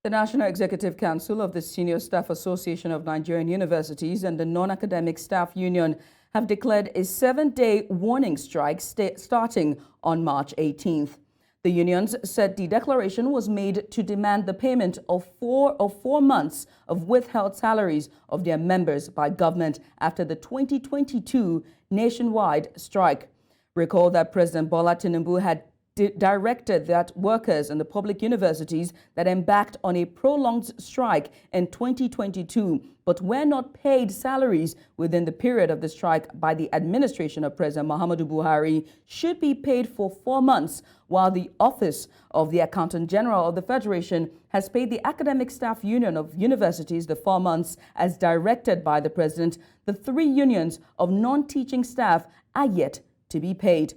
The National Executive Council of the Senior Staff Association of Nigerian Universities and the Non-Academic Staff Union have declared a 7-day warning strike starting on March 18th. The unions said the declaration was made to demand the payment of four months of withheld salaries of their members by government after the 2022 nationwide strike. Recall that President Bola Tinubu had directed that workers in the public universities that embarked on a prolonged strike in 2022 but were not paid salaries within the period of the strike by the administration of President Muhammadu Buhari should be paid for 4 months, while the Office of the Accountant General of the Federation has paid the Academic Staff Union of Universities the 4 months as directed by the President. The 3 unions of non-teaching staff are yet to be paid.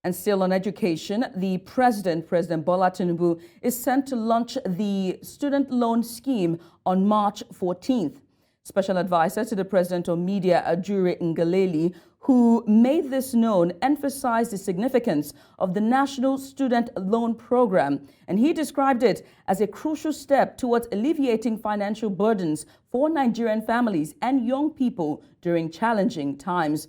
And still on education, the President Bola Tinubu, is set to launch the student loan scheme on March 14th. Special advisor to the President on Media, Ajure Ngaleli, who made this known, emphasized the significance of the National Student Loan Program, and he described it as a crucial step towards alleviating financial burdens for Nigerian families and young people during challenging times.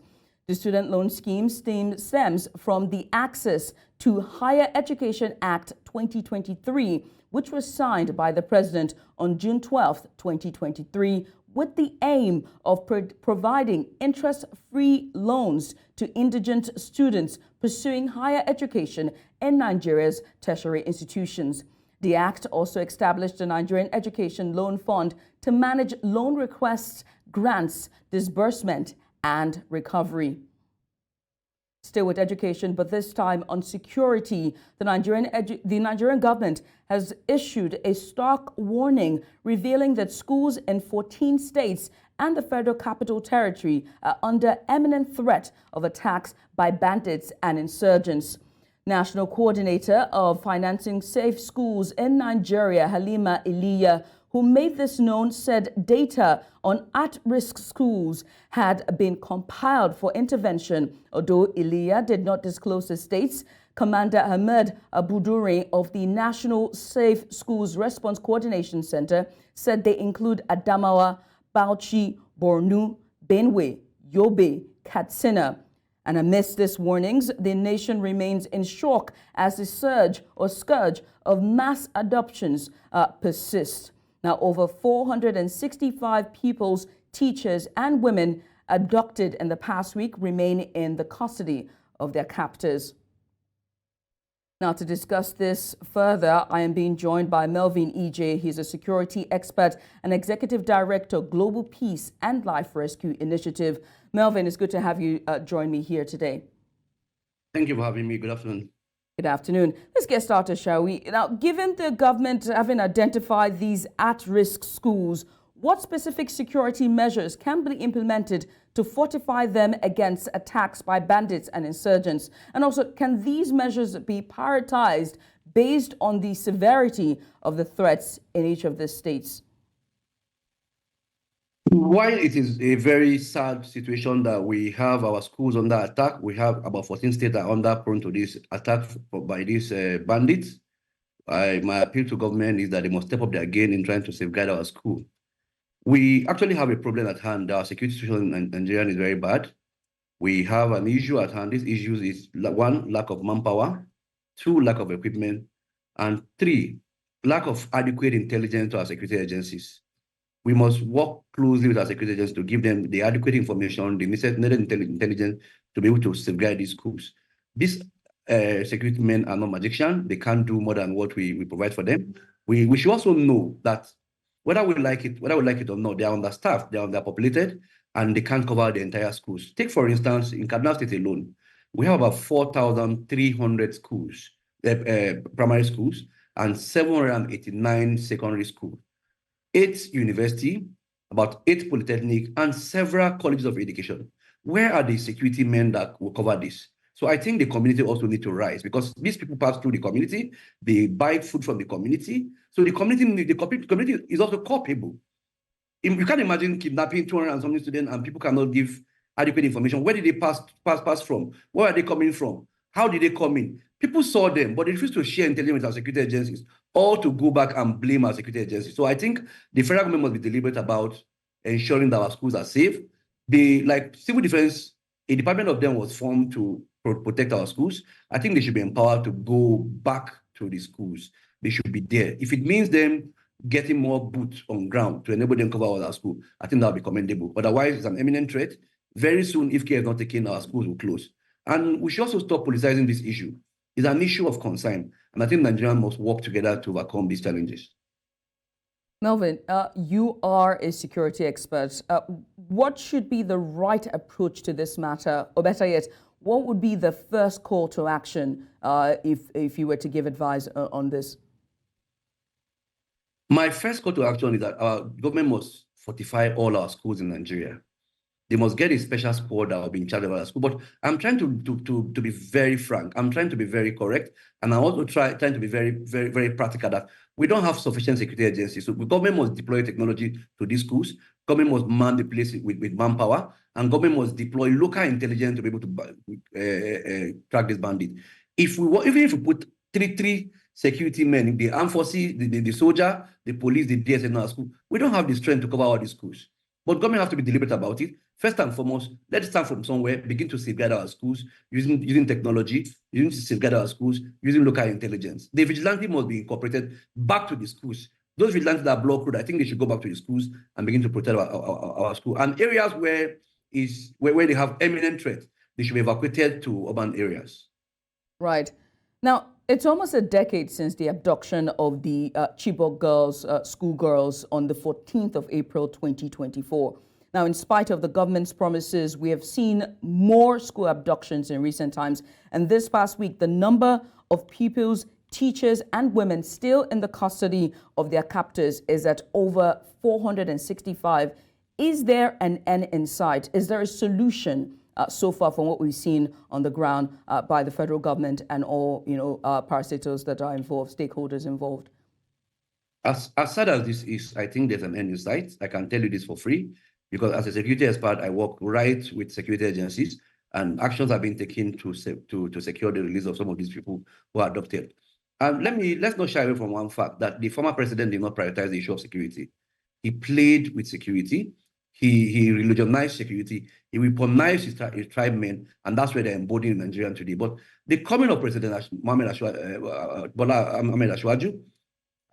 The student loan scheme stems from the Access to Higher Education Act 2023, which was signed by the President on June 12, 2023, with the aim of providing interest-free loans to indigent students pursuing higher education in Nigeria's tertiary institutions. The act also established the Nigerian Education Loan Fund to manage loan requests, grants, disbursement, and recovery. Still with education, but this time on security, the Nigerian government has issued a stark warning revealing that schools in 14 states and the Federal Capital Territory are under imminent threat of attacks by bandits and insurgents. National Coordinator of Financing Safe Schools in Nigeria, Halima Iliya, who made this known, said data on at-risk schools had been compiled for intervention. Although Iliya did not disclose the states, Commander Ahmed Abudure of the National Safe Schools Response Coordination Center said they include Adamawa, Bauchi, Borno, Benue, Yobe, Katsina. And amidst these warnings, the nation remains in shock as the surge or scourge of mass adoptions persists. Now, over 465 pupils, teachers, and women abducted in the past week remain in the custody of their captors. Now, to discuss this further, I am being joined by Melvin EJ. He's a security expert and executive director, Global Peace and Life Rescue Initiative. Melvin, it's good to have you join me here today. Thank you for having me. Good afternoon. Good afternoon. Let's get started, shall we? Now, given the government having identified these at-risk schools, what specific security measures can be implemented to fortify them against attacks by bandits and insurgents? And also, can these measures be prioritized based on the severity of the threats in each of the states? While it is a very sad situation that we have our schools under attack, we have about 14 states that are under prone to this attack by these bandits. My appeal to government is that they must step up their game in trying to safeguard our school. We actually have a problem at hand. Our security situation in Nigeria is very bad. We have an issue at hand. This issue is 1, lack of manpower, 2, lack of equipment, and 3, lack of adequate intelligence to our security agencies. We must work closely with our security agencies to give them the adequate information, the needed intelligence to be able to safeguard these schools. These security men are not magicians. They can't do more than what we provide for them. We should also know that whether we like it or not, they are understaffed, they are underpopulated, and they can't cover the entire schools. Take, for instance, in Kaduna State alone, we have about 4,300 schools, primary schools, and 789 secondary schools. 8 university, about 8 polytechnic, and several colleges of education. Where are the security men that will cover this? So I think the community also need to rise, because these people pass through the community, they buy food from the community. So the community is also culpable. You can't imagine kidnapping 200 and something students and people cannot give adequate information. Where did they pass from? Where are they coming from? How did they come in? People saw them, but they refused to share intelligence with our security agencies or to go back and blame our security agencies. So I think the federal government must be deliberate about ensuring that our schools are safe. Like civil defense, a department of them was formed to protect our schools. I think they should be empowered to go back to the schools. They should be there. If it means them getting more boots on ground to enable them to cover all our school, I think that would be commendable. Otherwise, it's an imminent threat. Very soon, if care is not taken, our schools will close. And we should also stop politicizing this issue. It's an issue of concern. And I think Nigerians must work together to overcome these challenges. Melvin, you are a security expert. What should be the right approach to this matter? Or better yet, what would be the first call to action if you were to give advice on this? My first call to action is that our government must fortify all our schools in Nigeria. They must get a special squad that will be in charge of our school. But I'm trying to be very frank. I'm trying to be very correct. And I'm also trying to be very, very, very practical that we don't have sufficient security agencies. So the government must deploy technology to these schools. Government must man the place with manpower. And government must deploy local intelligence to be able to track this bandit. Even if we put three security men, the armed forces, the soldier, the police, the DSS in our school, we don't have the strength to cover all these schools. But government have to be deliberate about it. First and foremost, let's start from somewhere, begin to safeguard our schools using technology, using to safeguard our schools, using local intelligence. The vigilante must be incorporated back to the schools. Those vigilantes that block road, I think they should go back to the schools and begin to protect our school. And areas where they have imminent threat, they should be evacuated to urban areas. Right. Now, it's almost a decade since the abduction of the Chibok girls, schoolgirls, on the 14th of April, 2024. Now, in spite of the government's promises, we have seen more school abductions in recent times. And this past week, the number of pupils, teachers, and women still in the custody of their captors is at over 465. Is there an end in sight? Is there a solution so far from what we've seen on the ground by the federal government and all, parastatals that are involved, stakeholders involved? As sad as this is, I think there's an end in sight. I can tell you this for free, because as a security expert, I work right with security agencies, and actions have been taken to secure the release of some of these people who are abducted. And let's not shy away from one fact, that the former president did not prioritize the issue of security. He played with security. He religionized security. He weaponized his tribesmen, and that's where they're embodied in Nigeria today. But the coming of President Bola Tinubu,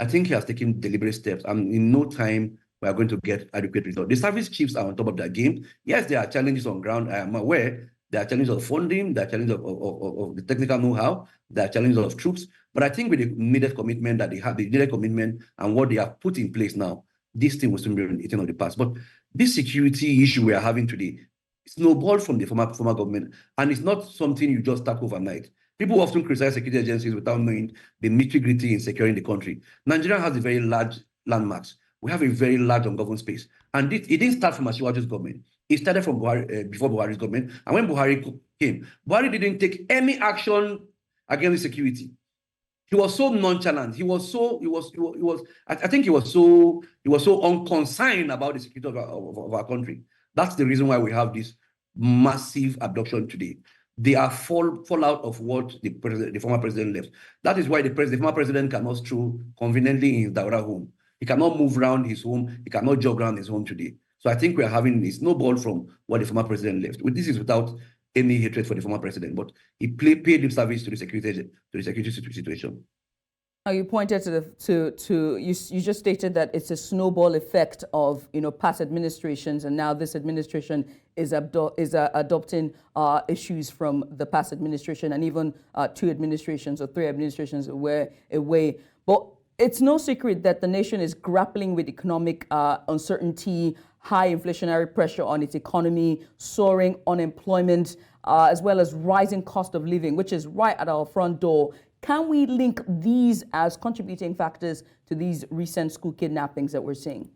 I think he has taken deliberate steps, and in no time we are going to get adequate results. The service chiefs are on top of their game. Yes, there are challenges on ground. I am aware. There are challenges of funding. There are challenges of the technical know-how. There are challenges of troops. But I think with the needed commitment that they have, the needed commitment and what they have put in place now, this thing will soon be eaten of the past. But this security issue we are having today snowballed from the former government, and it's not something you just tackle overnight. People often criticize security agencies without knowing the nitty-gritty in securing the country. Nigeria has a very large landmarks. We have a very large ungoverned space. And it didn't start from Asiwaju's government. It started from before Buhari's government. And when Buhari came, Buhari didn't take any action against the security. He was so nonchalant. I think he was so unconcerned about the security of our country. That's the reason why we have this massive abduction today. They are fallout of what the former president left. That is why the former president cannot stroll conveniently in his Daura home. He cannot move around his home. He cannot jog around his home today. So I think we are having a snowball from what the former president left. This is without any hatred for the former president, but he paid lip service to the security situation. Now, you pointed you just stated that it's a snowball effect of past administrations, and now this administration is adopting issues from the past administration, and even 2 administrations or 3 administrations were away. But it's no secret that the nation is grappling with economic uncertainty, high inflationary pressure on its economy, soaring unemployment, as well as rising cost of living, which is right at our front door. Can we link these as contributing factors to these recent school kidnappings that we're seeing?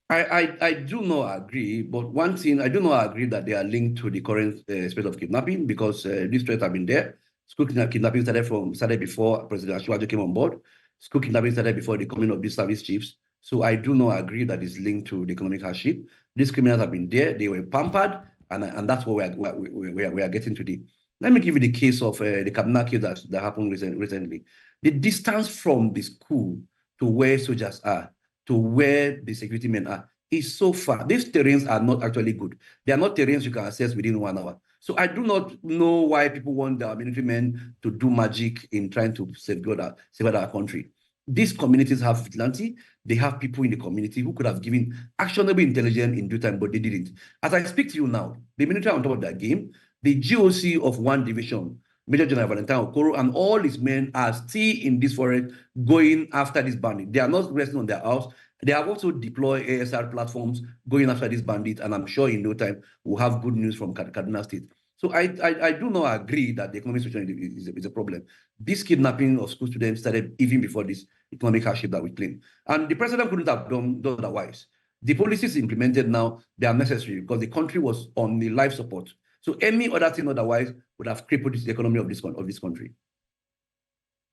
I do not agree, but one thing, I do not agree that they are linked to the current state of kidnapping, because these threats have been there. School kidnapping started before President Asiwaju came on board. School kidnapping started before the coming of these service chiefs. So I do not agree that it's linked to the economic hardship. These criminals have been there. They were pampered, and that's what we are getting today. Let me give you the case of the Kaduna case that happened recently. The distance from the school to where soldiers are, to where the security men are, is so far. These terrains are not actually good. They are not terrains you can access within 1 hour. So I do not know why people want the military men to do magic in trying to safeguard our country. These communities have vigilante. They have people in the community who could have given actionable intelligence in due time, but they didn't. As I speak to you now, the military are on top of that game. The GOC of 1 division, Major General Valentine Okoro, and all his men are still in this forest going after this bandit. They are not resting on their house. They have also deployed ASR platforms going after this bandit, and I'm sure in no time we'll have good news from Kaduna State. So I do not agree that the economic situation is a problem. This kidnapping of school students started even before this economic hardship that we claim. And the president couldn't have done otherwise. The policies implemented now, they are necessary because the country was on the life support. So any other thing otherwise would have crippled the economy of this country.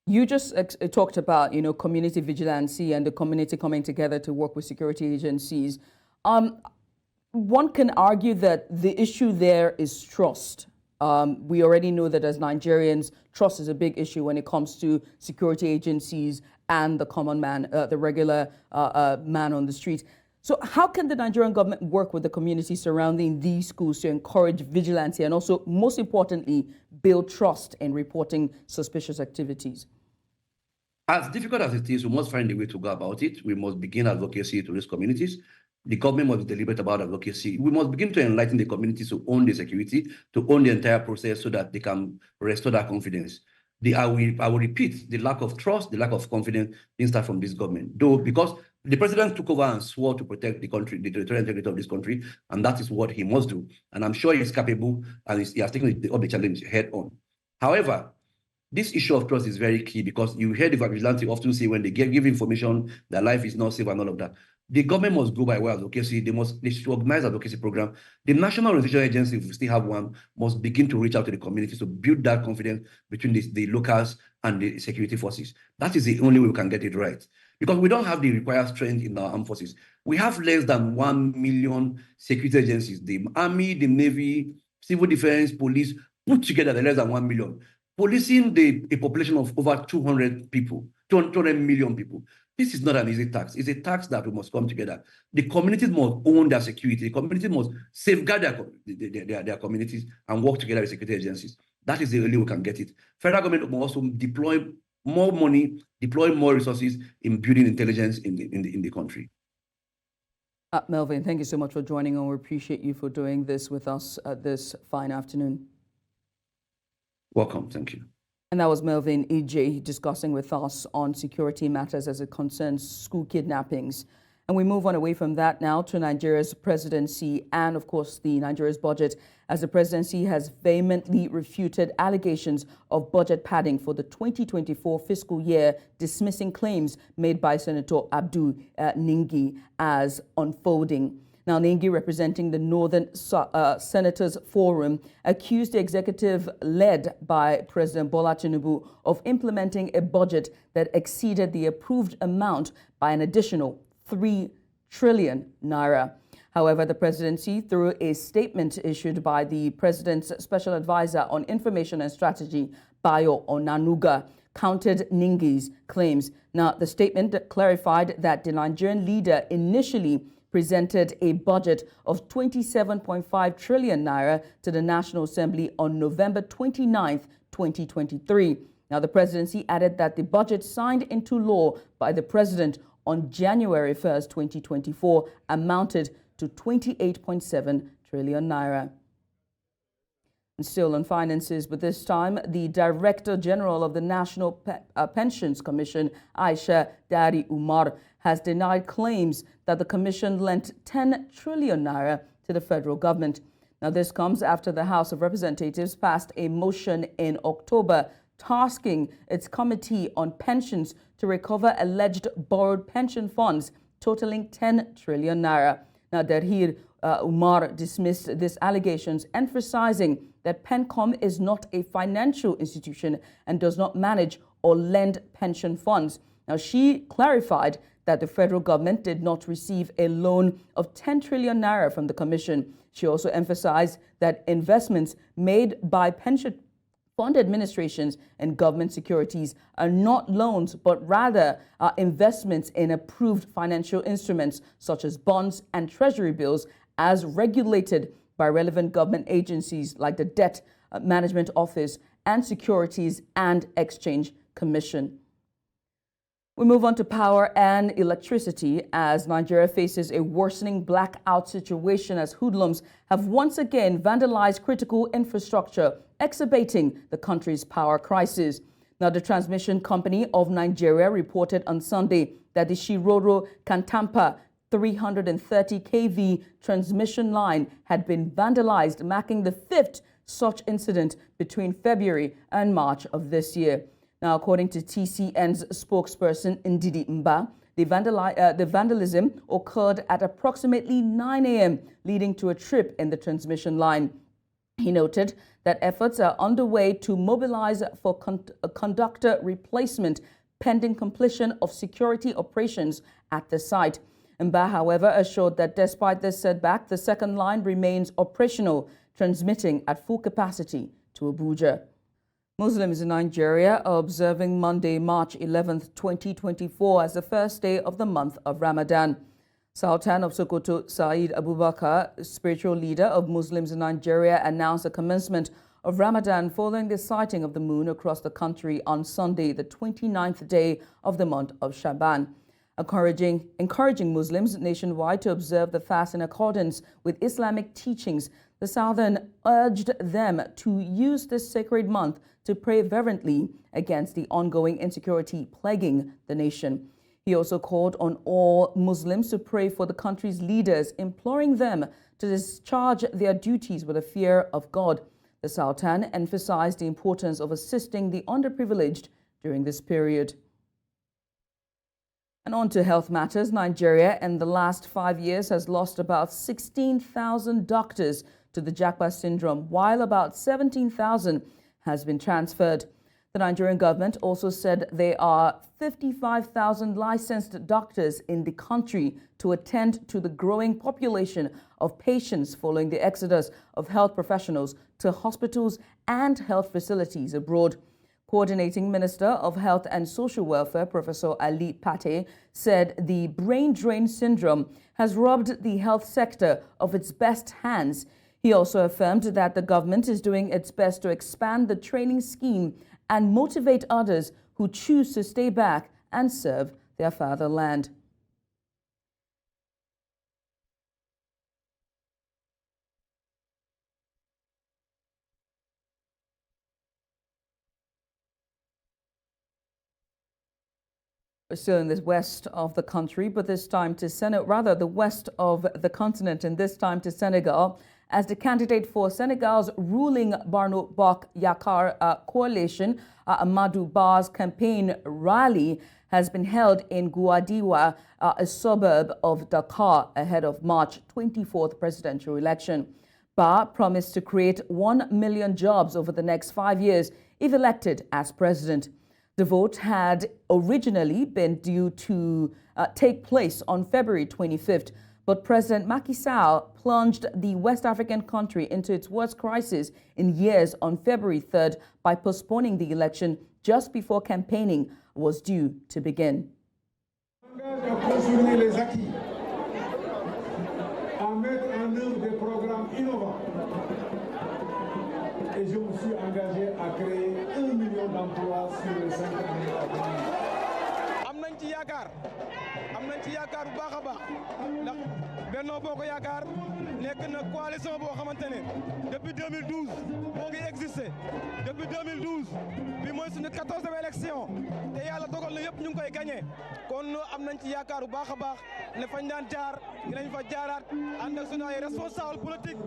You just talked about, community vigilance and the community coming together to work with security agencies. One can argue that the issue there is trust. We already know that as Nigerians, trust is a big issue when it comes to security agencies and the common man, the regular man on the street. So how can the Nigerian government work with the community surrounding these schools to encourage vigilance and also, most importantly, build trust in reporting suspicious activities? As difficult as it is, we must find a way to go about it. We must begin advocacy to these communities. The government must be deliberate about advocacy. We must begin to enlighten the communities to own the security, to own the entire process so that they can restore that confidence. I will repeat, the lack of trust, the lack of confidence didn't start from this government. Though, because the president took over and swore to protect the country, the territorial integrity of this country, and that is what he must do. And I'm sure he's capable and he has taken up the challenge head on. However, this issue of trust is very key because you hear the vigilante often say when they give information, their life is not safe and all of that. The government must go by way of advocacy. They should organize advocacy program. The National Organization Agency, if we still have one, must begin to reach out to the community to build that confidence between the locals and the security forces. That is the only way we can get it right. Because we don't have the required strength in our armed forces. We have less than 1 million security agencies. The Army, the Navy, Civil Defense, Police, put together, they're less than 1 million. Policing a population of over 200 million people. This is not an easy task. It's a task that we must come together. The communities must own their security. The community must safeguard their communities and work together with security agencies. That is the only way we can get it. Federal government must also deploy more money, deploy more resources in building intelligence in the country. Melvin, thank you so much for joining us. We appreciate you for doing this with us this fine afternoon. Welcome. Thank you. And that was Melvin EJ discussing with us on security matters as it concerns school kidnappings. And we move on away from that now to Nigeria's presidency and, of course, Nigeria's budget, as the presidency has vehemently refuted allegations of budget padding for the 2024 fiscal year, dismissing claims made by Senator Abdul Ningi as unfolding. Now, Ningi, representing the Northern Senators Forum, accused the executive led by President Bola Tinubu of implementing a budget that exceeded the approved amount by an additional 3 trillion naira. However, the presidency, through a statement issued by the president's special advisor on information and strategy, Bayo Onanuga, countered Ningi's claims. Now, the statement clarified that the Nigerian leader initially presented a budget of 27.5 trillion naira to the National Assembly on November 29th, 2023. Now, the presidency added that the budget signed into law by the president on January 1st, 2024 amounted to 28.7 trillion naira. And still on finances, but this time, the Director General of the National Pensions Commission, Aisha Dari Umar, has denied claims that the commission lent 10 trillion naira to the federal government. Now, this comes after the House of Representatives passed a motion in October tasking its Committee on Pensions to recover alleged borrowed pension funds totaling 10 trillion naira. Now, Darhir Umar dismissed these allegations, emphasizing that PENCOM is not a financial institution and does not manage or lend pension funds. Now, she clarified that the federal government did not receive a loan of 10 trillion naira from the commission. She also emphasized that investments made by pension Fund administrations and government securities are not loans, but rather are investments in approved financial instruments such as bonds and treasury bills as regulated by relevant government agencies like the Debt Management Office and Securities and Exchange Commission. We move on to power and electricity as Nigeria faces a worsening blackout situation as hoodlums have once again vandalized critical infrastructure, exacerbating the country's power crisis. Now, the transmission company of Nigeria reported on Sunday that the Shiroro Kantampa 330 kV transmission line had been vandalized, marking the fifth such incident between February and March of this year. Now, according to TCN's spokesperson, Ndidi Mba, the vandalism occurred at approximately 9 a.m., leading to a trip in the transmission line. He noted that efforts are underway to mobilize for conductor replacement pending completion of security operations at the site. Mba, however, assured that despite this setback, the second line remains operational, transmitting at full capacity to Abuja. Muslims in Nigeria are observing Monday, March 11, 2024 as the first day of the month of Ramadan. Sultan of Sokoto, Said Abubakar, spiritual leader of Muslims in Nigeria, announced the commencement of Ramadan following the sighting of the moon across the country on Sunday, the 29th day of the month of Shaban. Encouraging Muslims nationwide to observe the fast in accordance with Islamic teachings, the Sultan urged them to use this sacred month to pray fervently against the ongoing insecurity plaguing the nation. He also called on all Muslims to pray for the country's leaders, imploring them to discharge their duties with a fear of God. The Sultan emphasized the importance of assisting the underprivileged during this period. And on to health matters. Nigeria in the last 5 years has lost about 16,000 doctors to the Japa syndrome, while about 17,000 has been transferred. The Nigerian government also said there are 55,000 licensed doctors in the country to attend to the growing population of patients following the exodus of health professionals to hospitals and health facilities abroad. Coordinating Minister of Health and Social Welfare, Professor Ali Pate, said the brain drain syndrome has robbed the health sector of its best hands. He also affirmed that the government is doing its best to expand the training scheme and motivate others who choose to stay back and serve their fatherland. We're still in the west of the country, but this time to the west of the continent, and this time to Senegal, as the candidate for Senegal's ruling Barno Bok Yakar coalition, Amadou Ba's campaign rally has been held in Gouadiwa, a suburb of Dakar, ahead of March 24th presidential election. Ba promised to create 1 million jobs over the next 5 years if elected as president. The vote had originally been due to take place on February 25th, but President Macky Sall plunged the West African country into its worst crisis in years on February 3rd by postponing the election just before campaigning was due to begin. Et je me suis engagé à créer 1 million d'emplois sur les 5 années à venir. am nañ ci yaakaar bu baax a baax ndax Benno Bokk Yaakaar nekk na coalition boo xamante ne depuis 2012 moo ngi existé depuis 2012 bi mooy suñu 14e élection te yàlla dogal na yëpp ñu ngi koy gagné kon am nañ ci yaakaar bu baax a baax ne fañ daan jaar dinañ fa jaaraat ànd ak suñu ay responsable politique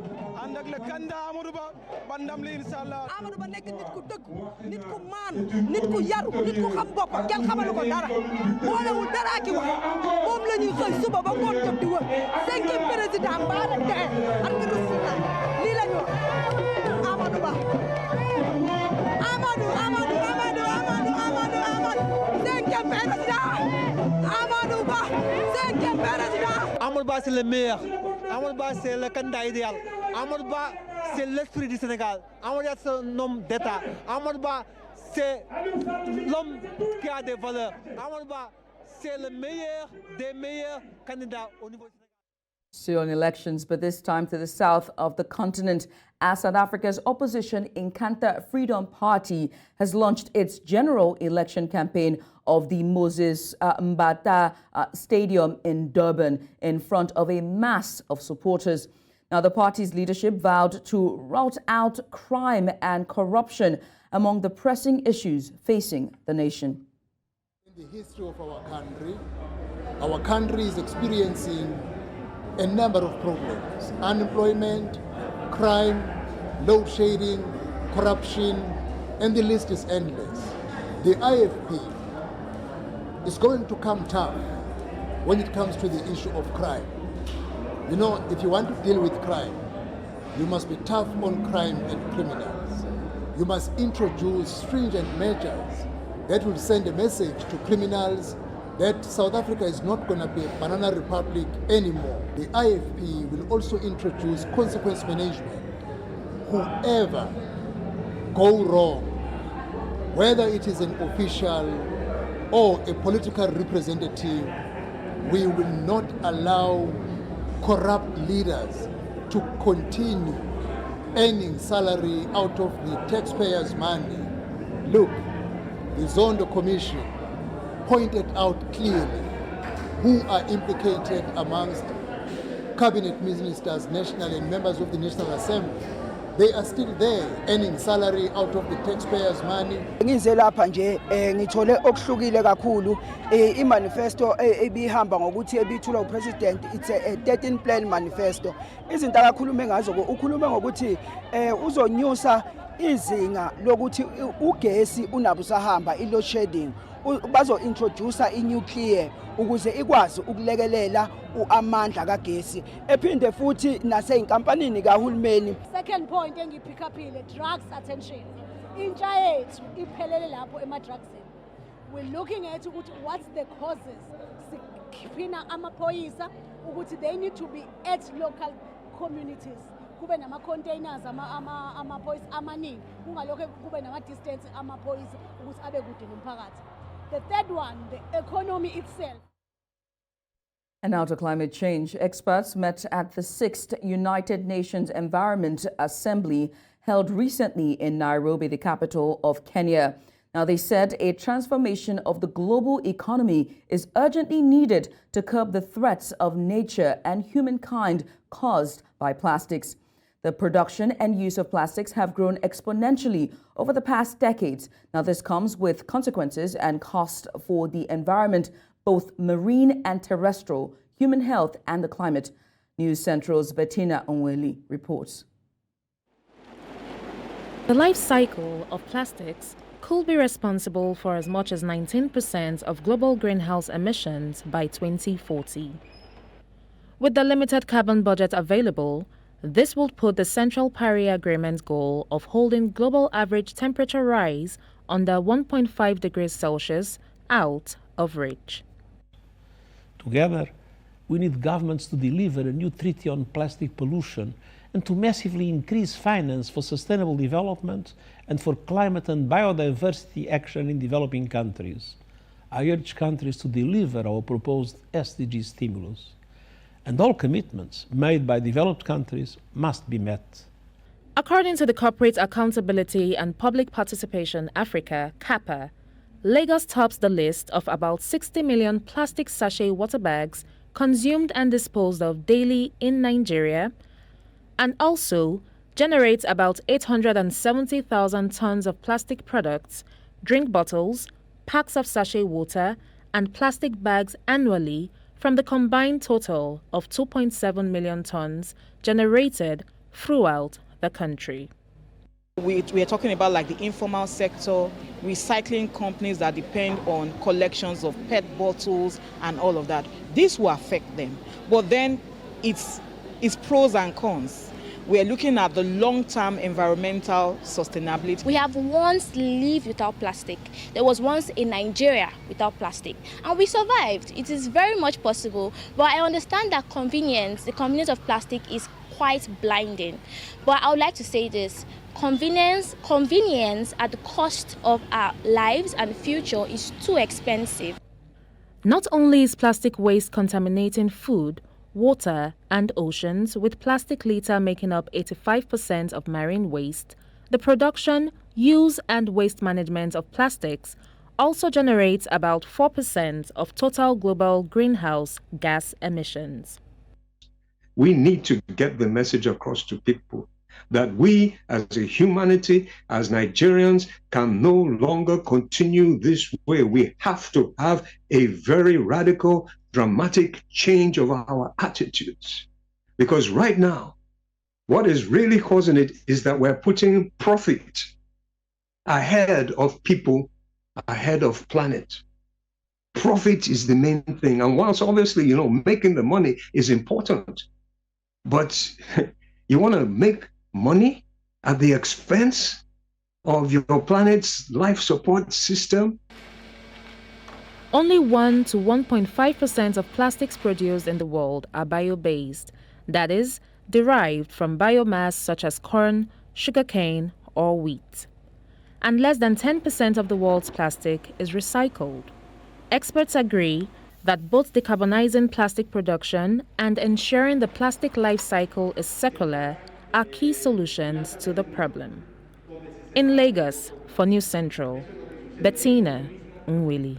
ànd ak le candidat Amadou Ba ba ndam li inshallah. Amadou Ba nekk nit ku dëgg nit ku maanu nit ku yaru nit ku xam boppam kenn xamalu ko dara boolewul dara ki wax moom la ñuy xëy suba ba ngoon jot di wër 5e président mbaa la tee ak rasulullah lii la ñu wax Amadou Ba Amadou 5e président Amadou Ba 5e président. Amadou Ba c'est le meilleur. Amadou Ba c'est le candidat idéal. Amadou Ba c'est l'esprit du Sénégal. Amadou Ba, c'est un homme d'État. Amadou Ba, c'est l'homme qui a des valeurs. Amadou Ba, c'est le meilleur des meilleurs candidats au niveau du Sénégal. Still on elections, but this time to the south of the continent, as South Africa's opposition Inkatha Freedom Party has launched its general election campaign of the Moses Mbata Stadium in Durban in front of a mass of supporters. Now, the party's leadership vowed to root out crime and corruption among the pressing issues facing the nation. In the history of our country is experiencing a number of problems: unemployment, crime, load shedding, corruption, and the list is endless. The IFP is going to come tough when it comes to the issue of crime. You know, if you want to deal with crime, you must be tough on crime and criminals. You must introduce stringent measures that will send a message to criminals that South Africa is not going to be a banana republic anymore. The IFP will also introduce consequence management. Whoever go wrong, whether it is an official or a political representative, we will not allow corrupt leaders to continue earning salary out of the taxpayers' money. Look, the Zondo Commission pointed out clearly who are implicated amongst cabinet ministers, national and members of the National Assembly. They are still there earning salary out of the taxpayers' money. Ngize lapha nje ngithole okuhlukile kakhulu imanifesto ebihamba ngokuthi ebithula upresident. It's a 13 plan manifesto. Izinto akakhuluma ngazo ukhuluma ngokuthi uzonyusa izinga lokuthi ugesi unabusahamba load shedding. Bazo introduce i-nuclear ukuze ikwazi ukulekelela amandla kagesi ephinde futhi naseyinkampanini kahulumeni. Second point engipick upile, drugs attention. Intsha yethu iphelele lapho ema-drugsini. We're looking at what's the causes. Sikhipha amaphoyisa ukuthi they need to be at local communities. Kube nama-containers amaphoyisa amaningi kungalokho kube nama-distance amaphoyisa ukuthi abe kude nomphakathi. The third one, the economy itself. And now to climate change. Experts met at the 6th United Nations Environment Assembly held recently in Nairobi, the capital of Kenya. Now, they said a transformation of the global economy is urgently needed to curb the threats of nature and humankind caused by plastics. The production and use of plastics have grown exponentially over the past decades. Now, this comes with consequences and cost for the environment, both marine and terrestrial, human health and the climate. News Central's Bettina Onweli reports. The life cycle of plastics could be responsible for as much as 19% of global greenhouse emissions by 2040. With the limited carbon budget available, this would put the Central Paris Agreement goal of holding global average temperature rise under 1.5 degrees Celsius out of reach. Together, we need governments to deliver a new treaty on plastic pollution and to massively increase finance for sustainable development and for climate and biodiversity action in developing countries. I urge countries to deliver our proposed SDG stimulus. And all commitments made by developed countries must be met. According to the Corporate Accountability and Public Participation Africa, CAPA, Lagos tops the list of about 60 million plastic sachet water bags consumed and disposed of daily in Nigeria, and also generates about 870,000 tons of plastic products, drink bottles, packs of sachet water, and plastic bags annually from the combined total of 2.7 million tons generated throughout the country. We are talking about like the informal sector, recycling companies that depend on collections of PET bottles and all of that. This will affect them. But then it's pros and cons. We are looking at the long-term environmental sustainability. We have once lived without plastic. There was once in Nigeria without plastic, and we survived. It is very much possible, but I understand that the convenience of plastic is quite blinding. But I would like to say this: convenience at the cost of our lives and future is too expensive. Not only is plastic waste contaminating food, water, and oceans, with plastic litter making up 85% of marine waste, the production, use, and waste management of plastics also generates about 4% of total global greenhouse gas emissions. We need to get the message across to people that we as a humanity, as Nigerians, can no longer continue this way. We have to have a very radical, dramatic change of our attitudes. Because right now, what is really causing it is that we're putting profit ahead of people, ahead of planet. Profit is the main thing. And whilst obviously, making the money is important, but you want to make money at the expense of your planet's life support system? Only 1 to 1.5% of plastics produced in the world are bio-based, that is, derived from biomass such as corn, sugarcane, or wheat. And less than 10% of the world's plastic is recycled. Experts agree that both decarbonizing plastic production and ensuring the plastic life cycle is circular are key solutions to the problem. In Lagos, for News Central, Bettina Nwili.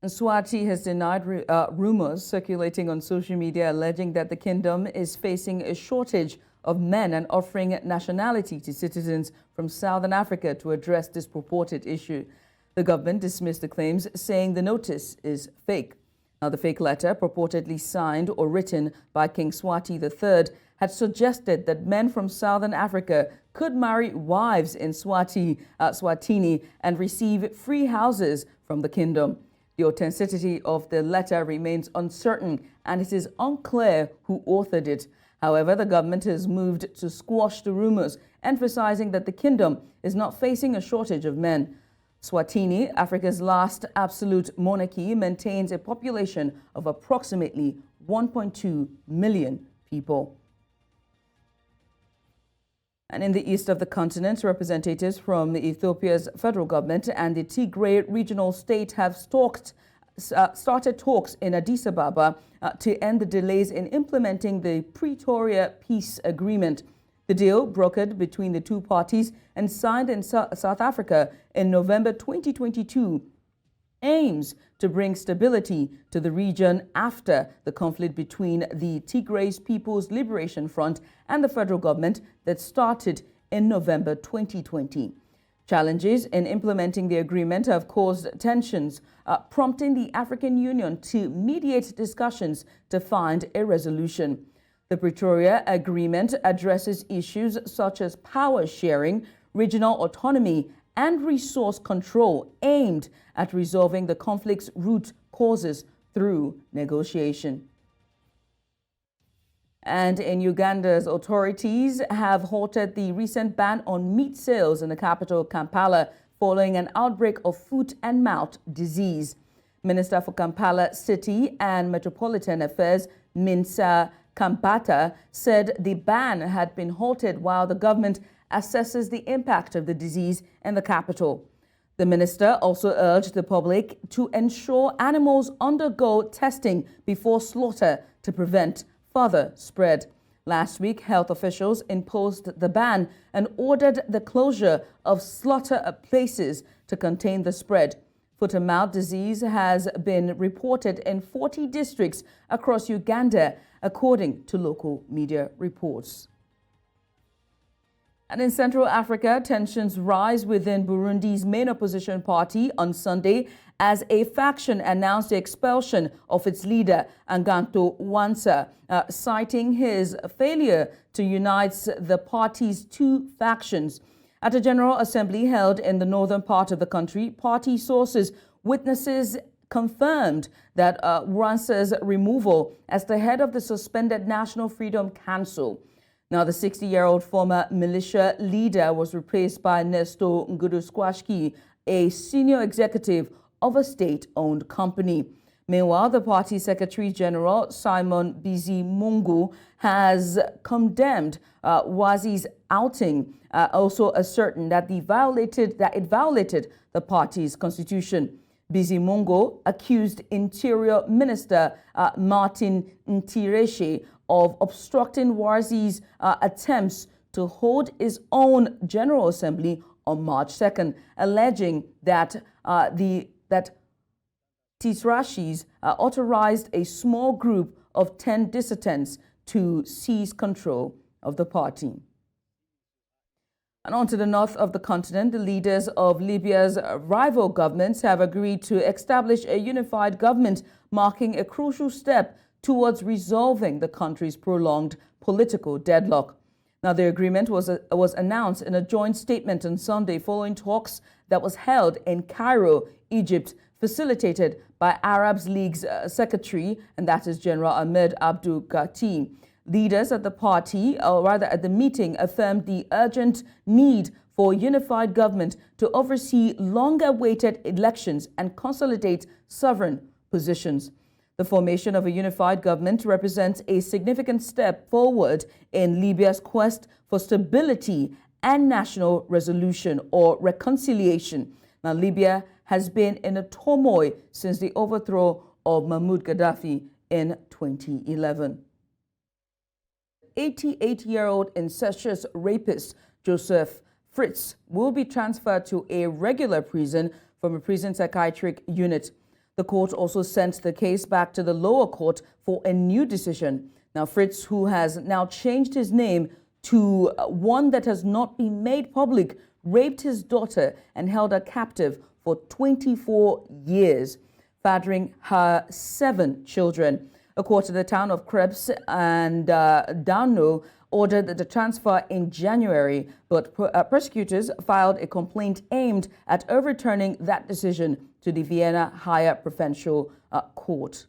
Swati has denied rumors circulating on social media alleging that the kingdom is facing a shortage of men and offering nationality to citizens from Southern Africa to address this purported issue. The government dismissed the claims, saying the notice is fake. Now, the fake letter, purportedly signed or written by King Swati III, had suggested that men from Southern Africa could marry wives in Swatini and receive free houses from the kingdom. The authenticity of the letter remains uncertain, and it is unclear who authored it. However, the government has moved to squash the rumors, emphasizing that the kingdom is not facing a shortage of men. Swatini, Africa's last absolute monarchy, maintains a population of approximately 1.2 million people. And in the east of the continent, representatives from Ethiopia's federal government and the Tigray regional state have started talks in Addis Ababa to end the delays in implementing the Pretoria peace agreement. The deal, brokered between the two parties and signed in South Africa in November 2022, aims to bring stability to the region after the conflict between the Tigray People's Liberation Front and the federal government that started in November 2020. Challenges in implementing the agreement have caused tensions, prompting the African Union to mediate discussions to find a resolution. The Pretoria Agreement addresses issues such as power sharing, regional autonomy, and resource control aimed at resolving the conflict's root causes through negotiation. And in Uganda's authorities have halted the recent ban on meat sales in the capital, Kampala, following an outbreak of foot and mouth disease. Minister for Kampala City and Metropolitan Affairs, Minsa Kambata, said the ban had been halted while the government assesses the impact of the disease in the capital. The minister also urged the public to ensure animals undergo testing before slaughter to prevent further spread. Last week, health officials imposed the ban and ordered the closure of slaughter places to contain the spread. Foot and mouth disease has been reported in 40 districts across Uganda, according to local media reports. And in Central Africa, tensions rise within Burundi's main opposition party on Sunday as a faction announced the expulsion of its leader, Anganto Wansa, citing his failure to unite the party's two factions. At a General Assembly held in the northern part of the country, party sources, witnesses confirmed that Wansa's removal as the head of the suspended National Freedom Council. Now, the 60-year-old former militia leader was replaced by Nestor Ngudusquashki, a senior executive of a state-owned company. Meanwhile, the party Secretary General Simon Bizimungu has condemned Wazi's outing, also asserting that it violated the party's constitution. Bizimungu accused Interior Minister Martin Ntireshe of obstructing Wazi's attempts to hold his own General Assembly on March 2nd, alleging that Tisrashis authorized a small group of 10 dissidents to seize control of the party. And on to the north of the continent, the leaders of Libya's rival governments have agreed to establish a unified government, marking a crucial step towards resolving the country's prolonged political deadlock. Now, the agreement was announced in a joint statement on Sunday following talks that was held in Cairo, Egypt, facilitated by Arab League's secretary, and that is General Ahmed Abdul Ghati. Leaders at the party, or rather at the meeting, affirmed the urgent need for unified government to oversee long-awaited elections and consolidate sovereign positions. The formation of a unified government represents a significant step forward in Libya's quest for stability and national resolution or reconciliation. Now, Libya has been in a turmoil since the overthrow of Mahmoud Gaddafi in 2011. 88-year-old incestuous rapist Joseph Fritz will be transferred to a regular prison from a prison psychiatric unit. The court also sent the case back to the lower court for a new decision. Now, Fritz, who has now changed his name to one that has not been made public, raped his daughter and held her captive for 24 years, fathering her 7 children. A court in the town of Krebs and Dano ordered the transfer in January, but prosecutors filed a complaint aimed at overturning that decision to the Vienna Higher Provincial Court.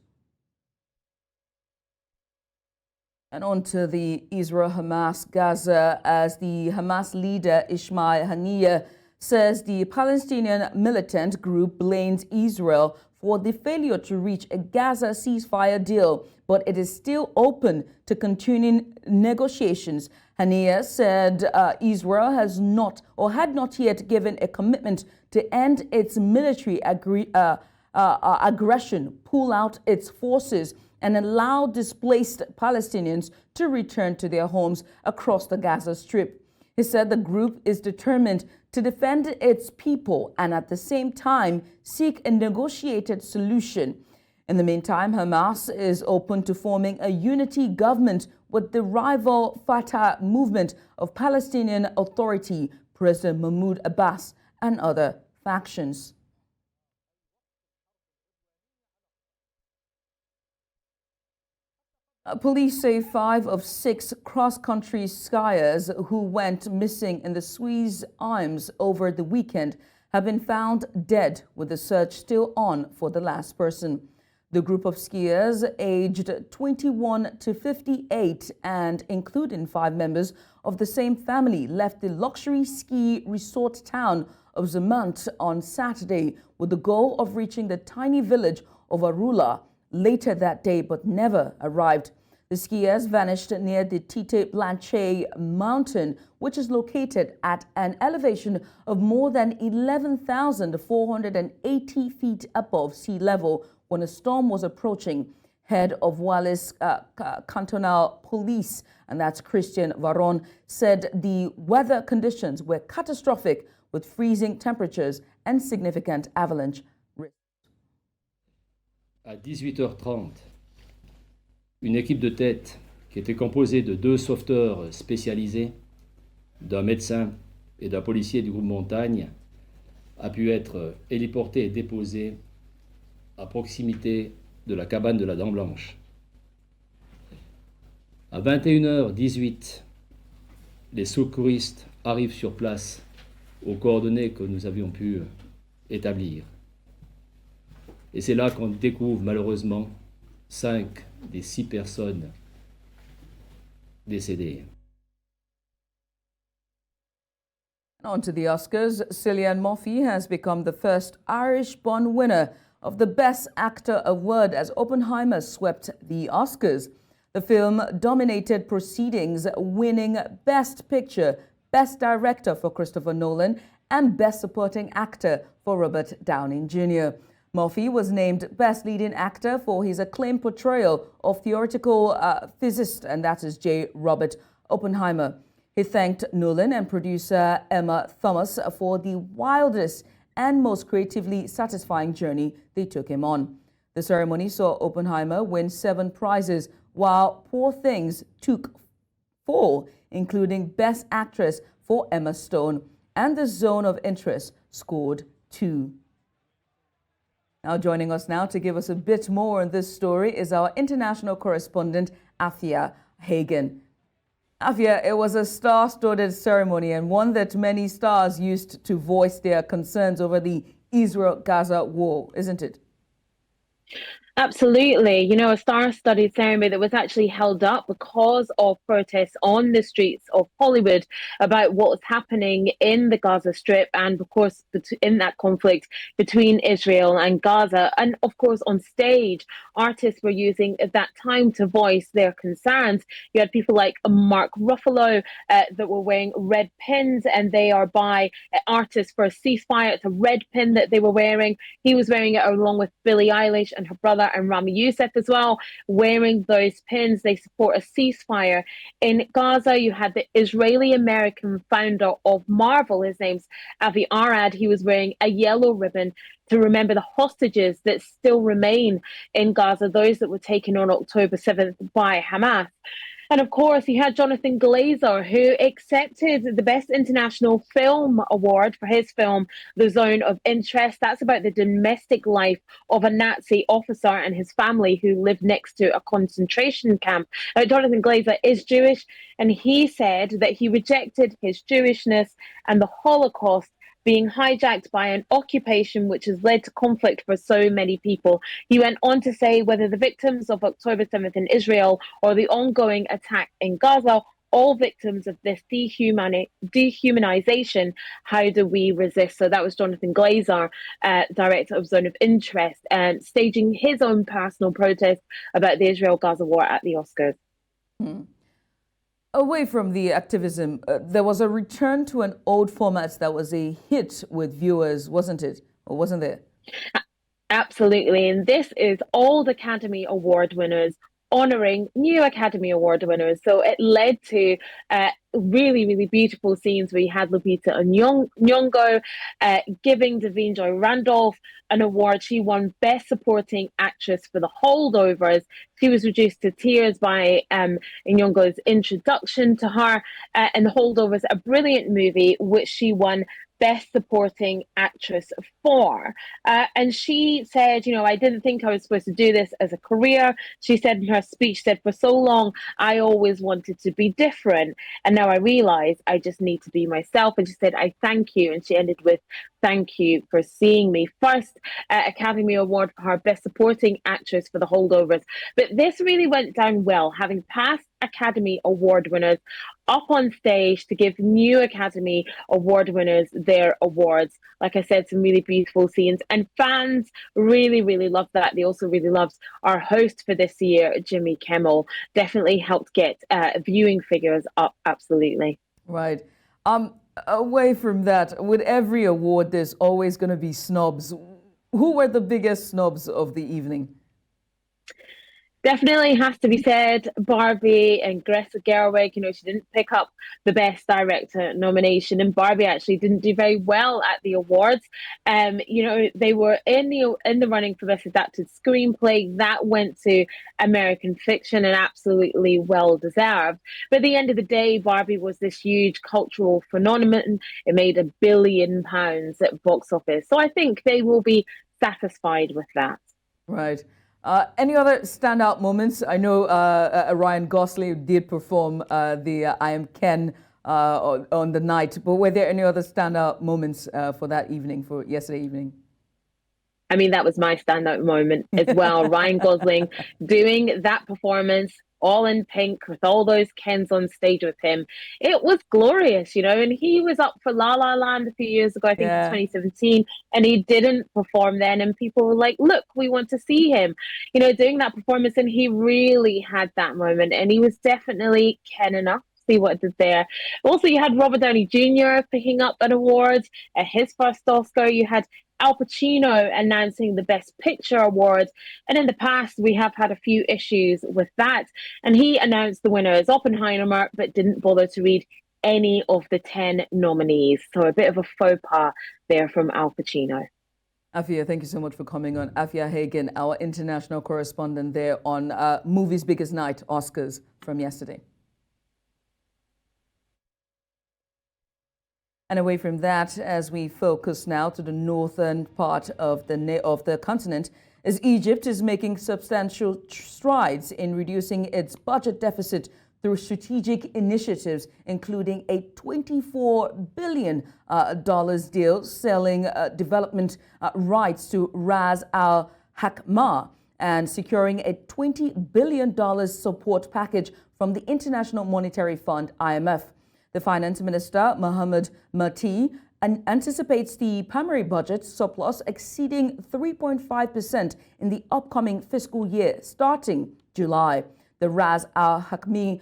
And on to the Israel-Hamas Gaza, as the Hamas leader Ismail Haniyeh says the Palestinian militant group blames Israel for the failure to reach a Gaza ceasefire deal, but it is still open to continuing negotiations. Haniyeh said Israel has not or had not yet given a commitment to end its military aggression, pull out its forces, and allow displaced Palestinians to return to their homes across the Gaza Strip. He said the group is determined to defend its people and at the same time seek a negotiated solution. In the meantime, Hamas is open to forming a unity government with the rival Fatah movement of Palestinian Authority, President Mahmoud Abbas, and other factions. Police say 5 of 6 cross-country skiers who went missing in the Swiss Alps over the weekend have been found dead, with the search still on for the last person. The group of skiers aged 21 to 58 and including 5 members of the same family left the luxury ski resort town of Zermatt on Saturday with the goal of reaching the tiny village of Arula later that day, but never arrived. The skiers vanished near the Tite Blanche mountain, which is located at an elevation of more than 11,480 feet above sea level when a storm was approaching. Head of Wallis Cantonal Police, and that's Christian Varon, said the weather conditions were catastrophic with freezing temperatures and significant avalanche risk. À 18h30, une équipe de tête qui était composée de 2 sauveteurs spécialisés, d'un médecin et d'un policier du groupe Montagne a pu être héliportée et déposée à proximité de la cabane de la Dent Blanche. À 21h18, les secouristes arrivent sur place aux coordonnées que nous avions pu établir. Et c'est là qu'on découvre malheureusement 5 des 6 personnes décédées. On to the Oscars, Cillian Murphy has become the first Irish-born winner of the Best Actor award as Oppenheimer swept the Oscars. The film dominated proceedings, winning Best Picture, Best Director for Christopher Nolan, and Best Supporting Actor for Robert Downey Jr. Murphy was named Best Leading Actor for his acclaimed portrayal of theoretical physicist, and that is J. Robert Oppenheimer. He thanked Nolan and producer Emma Thomas for the wildest and most creatively satisfying journey they took him on. The ceremony saw Oppenheimer win 7 prizes, while Poor Things took 4, including Best Actress for Emma Stone, and The Zone of Interest scored 2. Now joining us now to give us a bit more on this story is our international correspondent, Afia Hagen. Afia, it was a star-studded ceremony and one that many stars used to voice their concerns over the Israel-Gaza war, isn't it? Absolutely. You know, a star-studded ceremony that was actually held up because of protests on the streets of Hollywood about what was happening in the Gaza Strip and, of course, in that conflict between Israel and Gaza. And, of course, on stage, artists were using that time to voice their concerns. You had people like Mark Ruffalo that were wearing red pins, and they are by artists for a ceasefire. It's a red pin that they were wearing. He was wearing it along with Billie Eilish and her brother and Rami Youssef as well, wearing those pins. They support a ceasefire. In Gaza, you had the Israeli-American founder of Marvel. His name's Avi Arad. He was wearing a yellow ribbon to remember the hostages that still remain in Gaza, those that were taken on October 7th by Hamas. And of course, you had Jonathan Glazer, who accepted the Best International Film Award for his film, The Zone of Interest. That's about the domestic life of a Nazi officer and his family who lived next to a concentration camp. Jonathan Glazer is Jewish, and he said that he rejected his Jewishness and the Holocaust being hijacked by an occupation which has led to conflict for so many people. He went on to say whether the victims of October 7th in Israel or the ongoing attack in Gaza, all victims of this dehumanization, how do we resist? So that was Jonathan Glazer, director of Zone of Interest, staging his own personal protest about the Israel-Gaza war at the Oscars. Away from the activism, there was a return to an old format that was a hit with viewers, wasn't it? Or wasn't there? Absolutely. And this is Old Academy Award winners honoring new Academy Award winners. So it led to really, really beautiful scenes where you had Lupita Nyong'o giving Davine Joy Randolph an award. She won Best Supporting Actress for The Holdovers. She was reduced to tears by Nyong'o's introduction to her. And The Holdovers, a brilliant movie, which she won Best Supporting Actress for. And she said, you know, I didn't think I was supposed to do this as a career. She said in her speech, said, for so long, I always wanted to be different. And now I realize I just need to be myself. And she said, I thank you. And she ended with, thank you for seeing me. First Academy Award for her Best Supporting Actress for The Holdovers. But this really went down well, having past Academy Award winners up on stage to give new Academy Award winners their awards. Like I said, some really beautiful scenes, and fans really, really loved that. They also really loved our host for this year, Jimmy Kimmel. Definitely helped get viewing figures up, absolutely. Right. Away from that, with every award, there's always going to be snobs. Who were the biggest snobs of the evening? Definitely has to be said, Barbie and Greta Gerwig. You know, she didn't pick up the Best Director nomination, and Barbie actually didn't do very well at the awards. You know, they were in the running for Best Adapted Screenplay. That went to American Fiction, and absolutely well deserved. But at the end of the day, Barbie was this huge cultural phenomenon. It made £1 billion at box office. So I think they will be satisfied with that. Right. Any other standout moments? I know Ryan Gosling did perform the I Am Ken on the night, but were there any other standout moments for that evening, for yesterday evening? I mean, that was my standout moment as well. Ryan Gosling doing that performance all in pink with all those Kens on stage with him. It was glorious, you know, and he was up for La La Land a few years ago, I think in 2017, and he didn't perform then. And people were like, look, we want to see him, you know, doing that performance. And he really had that moment. And he was definitely Ken enough. See what it did there. Also, you had Robert Downey Jr. picking up an award at his first Oscar. You had Al Pacino announcing the Best Picture award. And in the past, we have had a few issues with that. And he announced the winner as Oppenheimer, but didn't bother to read any of the 10 nominees. So a bit of a faux pas there from Al Pacino. Afia, thank you so much for coming on. Afia Hagen, our international correspondent there on Movies Biggest Night, Oscars from yesterday. And away from that, as we focus now to the northern part of the continent, as Egypt is making substantial strides in reducing its budget deficit through strategic initiatives, including a $24 billion deal selling development rights to Ras Al Khaimah and securing a $20 billion support package from the International Monetary Fund, IMF. The Finance Minister, Mohamed Mati, anticipates the primary budget surplus exceeding 3.5% in the upcoming fiscal year, starting July. The Ras Al Khaimah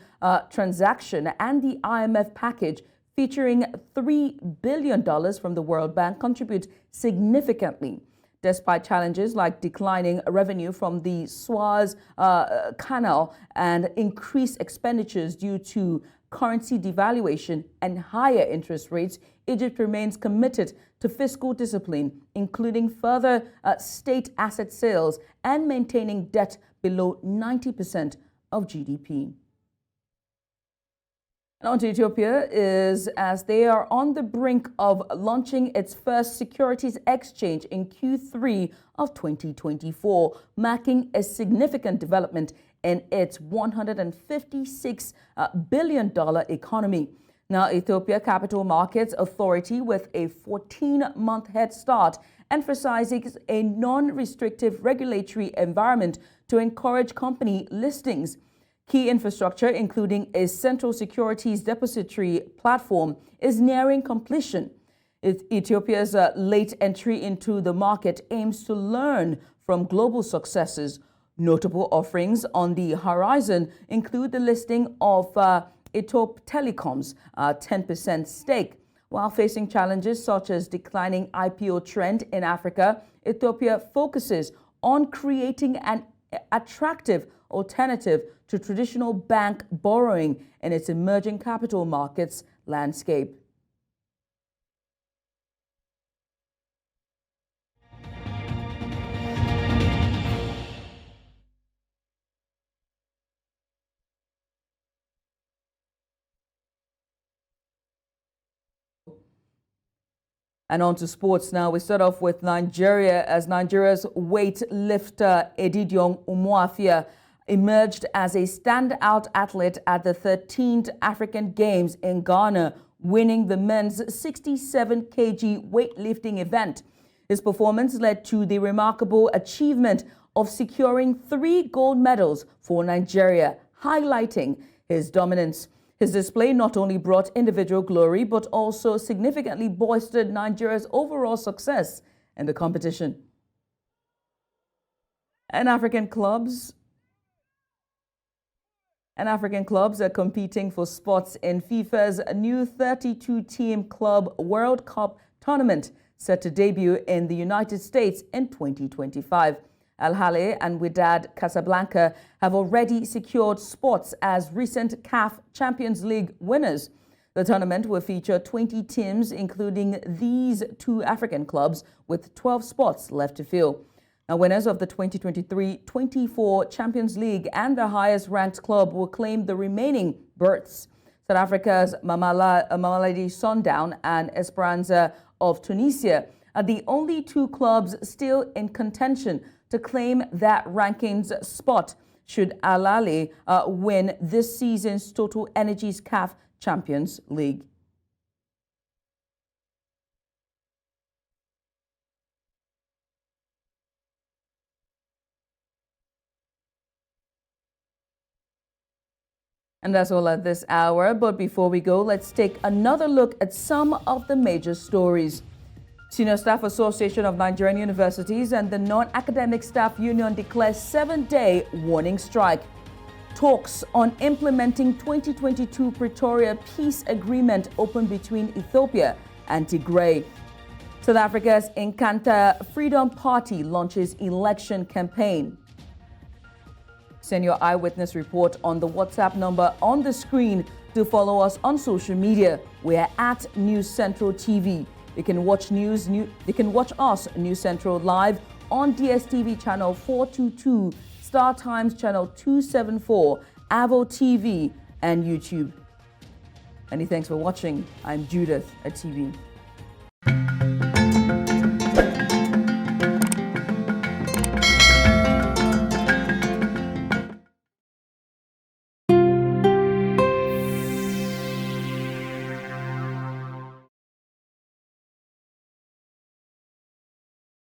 transaction and the IMF package, featuring $3 billion from the World Bank, contribute significantly. Despite challenges like declining revenue from the Suez Canal and increased expenditures due to currency devaluation and higher interest rates, Egypt remains committed to fiscal discipline, including further state asset sales and maintaining debt below 90% of GDP. And on to Ethiopia is as they are on the brink of launching its first securities exchange in Q3 of 2024, marking a significant development in its $156 billion economy. Now, Ethiopia Capital Markets Authority, with a 14-month head start, emphasizes a non-restrictive regulatory environment to encourage company listings. Key infrastructure, including a central securities depository platform, is nearing completion. Ethiopia's late entry into the market aims to learn from global successes. Notable offerings on the horizon include the listing of Ethiope Telecom's 10% stake. While facing challenges such as declining IPO trend in Africa, Ethiopia focuses on creating an attractive alternative to traditional bank borrowing in its emerging capital markets landscape. And on to sports now. We start off with Nigeria, as Nigeria's weightlifter Edidion Umuafia emerged as a standout athlete at the 13th African Games in Ghana, winning the men's 67 kg weightlifting event. His performance led to the remarkable achievement of securing 3 gold medals for Nigeria, highlighting his dominance. His display not only brought individual glory, but also significantly bolstered Nigeria's overall success in the competition. And African clubs are competing for spots in FIFA's new 32-team Club World Cup tournament, set to debut in the United States in 2025. Al Ahly and Wydad Casablanca have already secured spots as recent CAF Champions League winners. The tournament will feature 20 teams, including these 2 African clubs, with 12 spots left to fill. Now, winners of the 2023-24 Champions League and the highest-ranked club will claim the remaining berths. South Africa's Mamelodi Sundown and Esperance of Tunisia are the only 2 clubs still in contention to claim that rankings spot should Al Ahly win this season's Total Energies CAF Champions League. And that's all at this hour. But before we go, let's take another look at some of the major stories. Senior Staff Association of Nigerian Universities and the Non-Academic Staff Union declares 7-day warning strike. Talks on implementing 2022 Pretoria Peace Agreement open between Ethiopia and Tigray. South Africa's Inkatha Freedom Party launches election campaign. Send your eyewitness report on the WhatsApp number on the screen to follow us on social media. We are at News Central TV. You can watch us, News Central, live on DSTV channel 422, Star Times channel 274, Avo TV, and YouTube. Many thanks for watching. I'm Judith at TV.